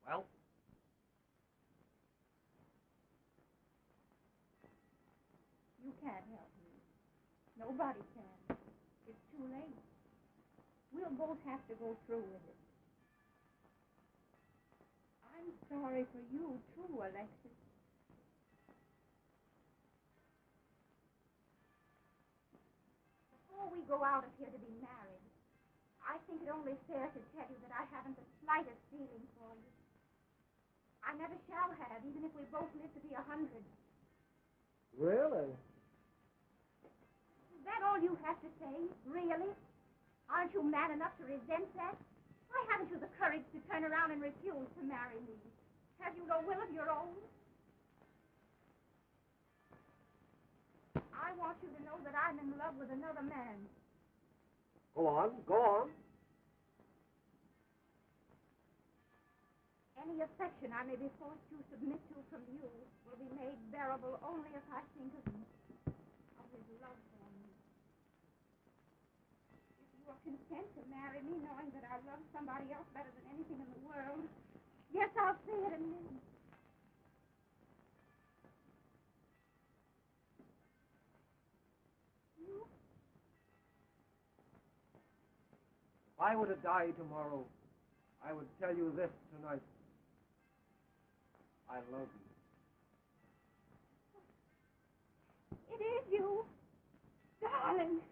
A: Well?
B: You can't help me. Nobody can. It's too late. We'll both have to go through with it. I'm sorry for you, too, Alexis. Before we go out of here to be married, I think it only fair to tell you that I haven't the slightest feeling for you. I never shall have, even if we both live to be 100.
A: Really?
B: Is that all you have to say? Really? Aren't you man enough to resent that? Why haven't you the courage to turn around and refuse to marry me? Have you no will of your own? I want you to know that I'm in love with another man.
A: Go on, go on.
B: Any affection I may be forced to submit to from you will be made bearable only if I think of his love for me. If you are content to marry me knowing that I love somebody else better than anything in the world, yes, I'll say it and mean it. You?
A: If I were to die tomorrow, I would tell you this tonight. I love you.
B: It is you, darling.